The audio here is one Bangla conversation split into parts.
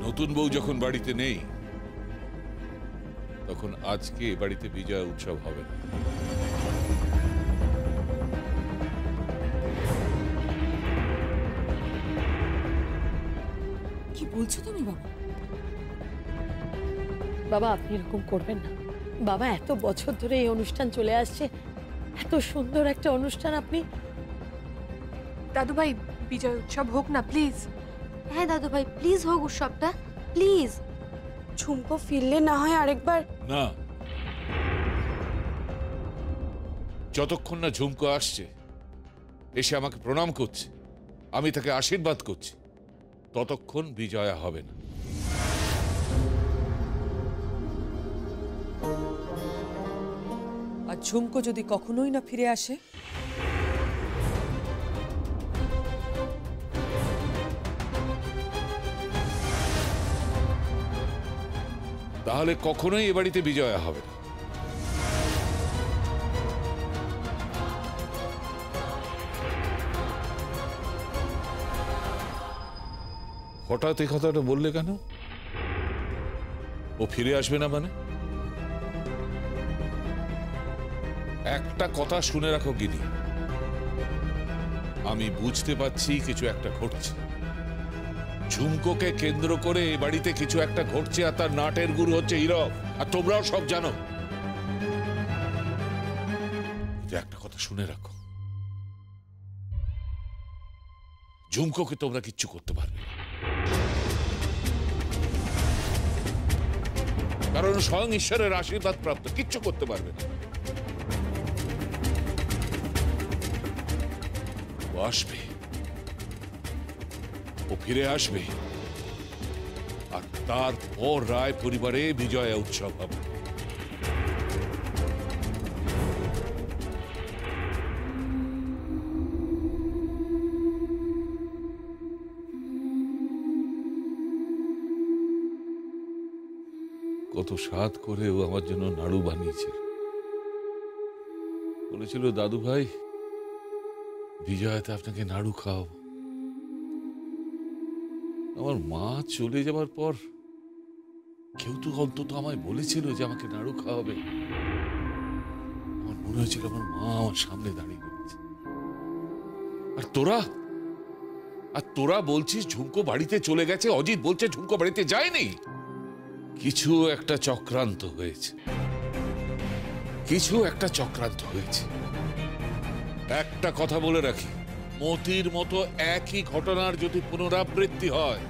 নতুন বউ যখন বাড়িতে নেই তখন আজকে বাড়িতে বিজয় উৎসব হবে না। কি বলছো তুমি বাবা? বাবা আপনি এরকম করবেন না বাবা, এত বছর ধরে এই অনুষ্ঠান চলে আসছে, এত সুন্দর একটা অনুষ্ঠান আপনি। দাদু ভাই বিজয় উৎসব হোক না প্লিজ। হ্যাঁ দাদু ভাই প্লিজ হোক উৎসবটা প্লিজ। ঝুম্পো ফিরলে না হয় আরেকবার। না, যতক্ষণ না ঝুমকো আসছে, এসে আমাকে প্রণাম করছে, আমি তাকে আশীর্বাদ করছি, ততক্ষণ বিজয়া হবে না। আর ঝুমকো যদি কখনোই না ফিরে আসে? তাহলে কখনোই এ বাড়িতে বিজয়া হবে না। হঠাৎ এই কথাটা বললে কেন? ও ফিরে আসবে না মানে? একটা কথা শুনে রাখো গিনি, আমি বুঝতে পারছি কিছু একটা ঘটছে। ঝুমকোকে কেন্দ্র করে এই বাড়িতে কিছু একটা ঘটছে, আর তার নাটের গুরু হচ্ছে হীরক, আর তোমরাও সব জানো। একটা কথা শুনে রাখো, ঝুমকোকে তোমরা কিচ্ছু করতে পারবে না, কারণ স্বয়ং ঈশ্বরের আশীর্বাদ প্রাপ্ত, কিচ্ছু করতে পারবে না। ও আসবে, ও ফিরে আসবে, আর তারপর রায় পরিবারে বিজয়া উৎসব হবে। কত স্বাদ করে ও আমার জন্য নাড়ু বানিয়েছিল, বলেছিল দাদু ভাই বিজয়াতে আপনাকে নাড়ু খাওয়াবো। আমার মা চলে যাবার পর কেউ তো অন্তত আমায় বলেছিল যে আমাকে নাড়ু খাওয়াবে। আমার মনে হয়েছিল আমার মা আমার সামনে দাঁড়িয়ে রয়েছে। আর তোরা বলছিস ঝুমকো বাড়িতে চলে গেছে, অজিত বলছে ঝুমকো বাড়িতে যায়নি। কিছু একটা চক্রান্ত হয়েছে, কিছু একটা চক্রান্ত হয়েছে। একটা কথা বলে রাখি, মতির মতো একই ঘটনার যদি পুনরাবৃত্তি হয়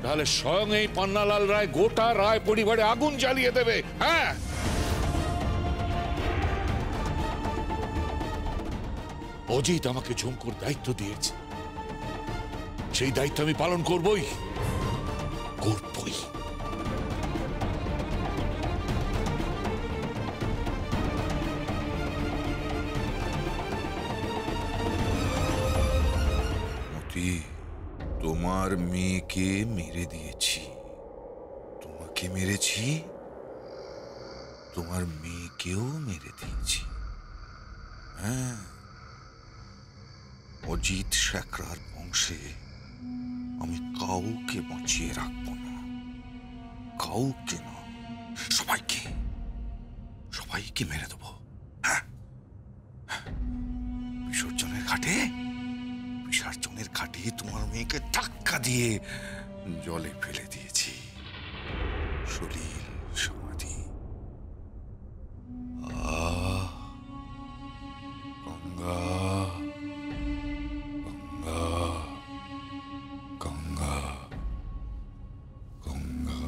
তাহলে স্বয়ং এই পান্নালাল রায় গোটা রায় পরিবারে আগুন জ্বালিয়ে দেবে। হ্যাঁ, অজিত আমাকে ঝুমকোর দায়িত্ব দিয়েছে, সেই দায়িত্ব আমি পালন করবই করবই। তোমার মেয়েকে মেরে দিয়েছি, তোমাকে মেরেছি, তোমার মেয়েকেও মেরে দিয়েছি। হ্যাঁ, অজিত শেখরার বংশে আমি কাউকে বাঁচিয়ে রাখবো না, কাউকে না, সবাইকে সবাইকে মেরে দেবো। হ্যাঁ, বিসর্জনের ঘাটে তোমার মেয়েকে ধাক্কা দিয়ে জলে ফেলে দিয়েছি, সলিল সমাধি। গঙ্গা গঙ্গা গঙ্গা গঙ্গা।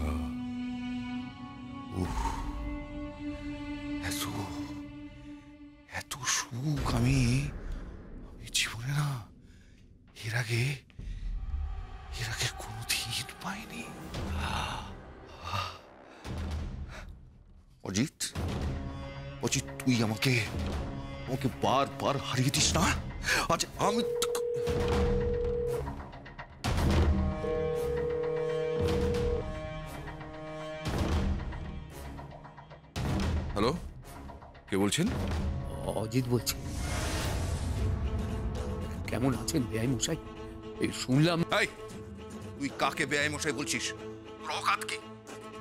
এত সুখ আমি জীবনে না এর আগে কোনদিন পাইনি। অজিত, তুই আমাকে বারবার হারিয়ে দিস না। আজ আমি হ্যালো, কে বলছেন? অজিত বলছি। কেমন আছেন বেআই মশাই? এই শুনলাম। তুই কাকে বেআই মশাই বলছিস? রকাতকে?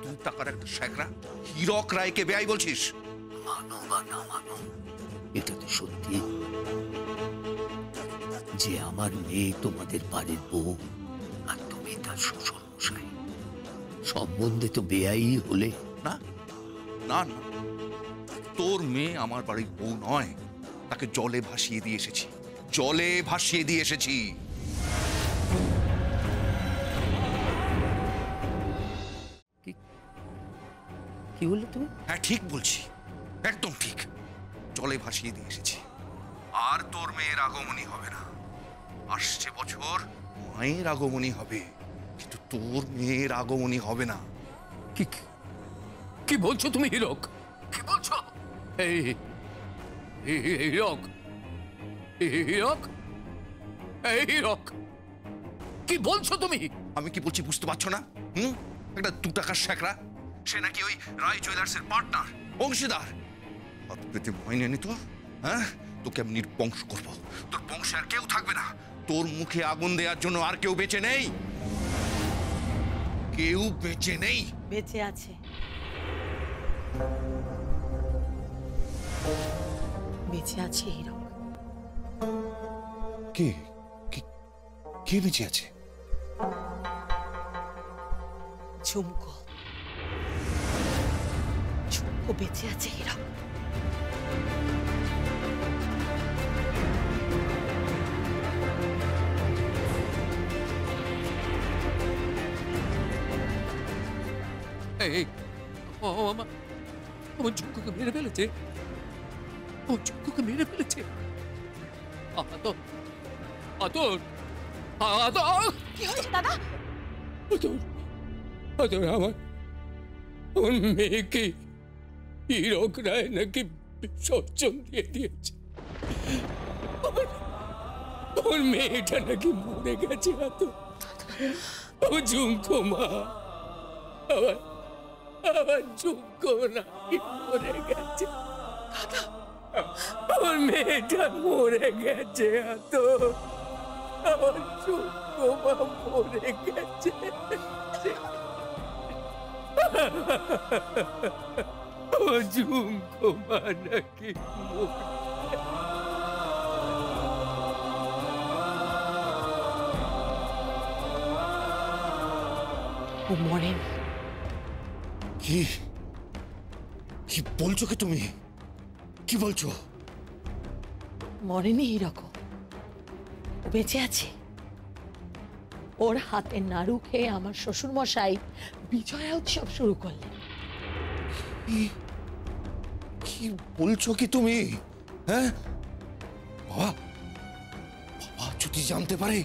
2 টাকার একটা শেখরা হীরক রায়কে বেআই বলছিস? মানো বা না মানো, এটা তো সত্যি যে আমার মেয়ে তোমাদের বাড়ির বউ আর তুমি তার শ্বশুর মশাই। সম্বন্ধে তো বেআই হলে। না না না, তোর মেয়ে আমার বাড়ির বউ নয়। তাকে জলে ভাসিয়ে দিয়ে এসেছি, জলে ভাসিয়ে দিয়ে এসেছি। কি বললে তুমি? হ্যাঁ ঠিক বলছি, একদম ঠিক। জলে ভাসিয়ে দিয়ে এসেছি। আর তোর মেয়ের আগমনী হবে না। আসছে বছর মায়ের আগমনী হবে, কিন্তু তোর মেয়ের আগমনী হবে না। কি কি বলছো তুমি হীরক? কি বলছো? এই হীরক, হীরক, এই হীরক, কি বলছো তুমি? আমি কি বলছি বুঝতে পারছো না? একটা 2 টাকার শেখরা, সে নাকি ওই রায় জুয়েলার্সের পার্টনার, অংশীদার। হাত পেতে মাইনে নিত, হ্যাঁ? তোকে আমি নির্বংশ করবো। তোর বংশে আর কেউ থাকবে না। তোর মুখে আগুন দেওয়ার জন্য আর কেউ বেঁচে নেই। কেউ বেঁচে নেই। বেঁচে আছে, বেঁচে আছে হীরক। কে কে বেঁচে আছে? ঝুমকো, ঝুমকো বেঁচে আছে হীরক। এই আমার ঝুমকুকে মেরে ফেলেছে, আমার ঝুমকুকে মেরে ফেলেছে। আতর, আতর, আতর, কি হয়েছে দাদা? আতর, আতর, আমার মেয়েকে হীরক রায় নাকি বিসর্জন দিয়ে দিয়েছে। আমার মেয়েটা নাকি মরে গেছে। আতর, ও ঝুমকো মা, আমার ঝুমকো নাকি মরে গেছে। আমার মেয়েটা মরে গেছে। আতর, আমার ঝুমকো মা মরে গেছে। আমার ঝুমকো মা নাকি ও মরেনি। কি কি বলছো? কি তুমি কি বলছো? মরেনি হীরক, ও বেঁচে আছে। ওর হাতে নাড়ু খেয়ে আমার শ্বশুর মশাই বিজয়া উৎসব শুরু করলেন। কি বলছো কি তুমি? হ্যাঁ বাবা, বাবা যদি জানতে পারে?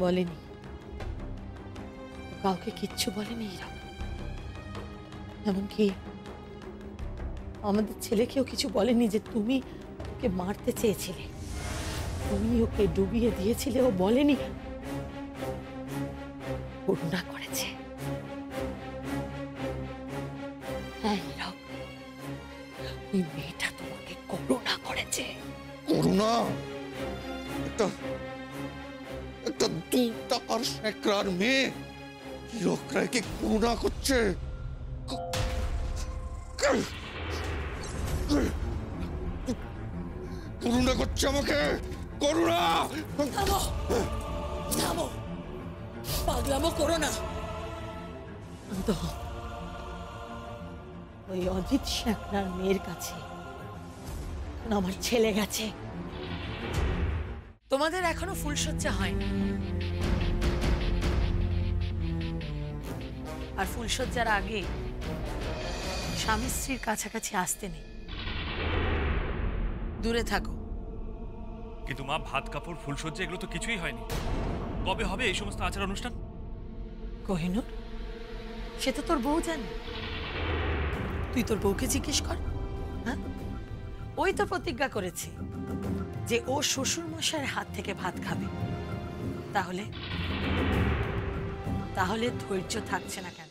বলেনি, ও কাউকে কিচ্ছু বলেনি হীরক। এমনকি আমাদের ছেলেকেও কিছু বলেনি যে তুমি ওকে মারতে চেয়েছিলে, তুমি ওকে ডুবিয়ে দিয়েছিলে। ও বলেনি, করুণা করেছে। হ্যাঁ হীরক, ওই মেয়েটা তোমাকে করুণা করেছে। করুণা? একটা একটা 2 টাকার শেখরার মেয়ে হীরক রায়কে করুণা করছে? করুণা করছে আমাকে? করুণা! থামো, থামো, পাগলামো করো না। তো ওই অজিত শেখরার মেয়ের কাছে এখন আমার ছেলে গেছে। তোমাদের এখনো ফুলসজ্জা হয়নি, আর ফুলসজ্জার আগে স্বামী স্ত্রীর কাছাকাছি আসতে নেই, দূরে থাকো। কিন্তু মা, ভাত কাপড় ফুলসজ্জা এগুলো তো কিছুই হয়নি। কবে হবে এই সমস্ত আচার অনুষ্ঠান? কোহিনূর, সে তো তোর বউ জানে। তুই তোর বউকে জিজ্ঞেস কর। হ্যাঁ, ওই তো প্রতিজ্ঞা করেছে যে ও শ্বশুর মশাইয়ের হাত থেকে ভাত খাবে। তাহলে তাহলে ধৈর্য থাকছে না কেন?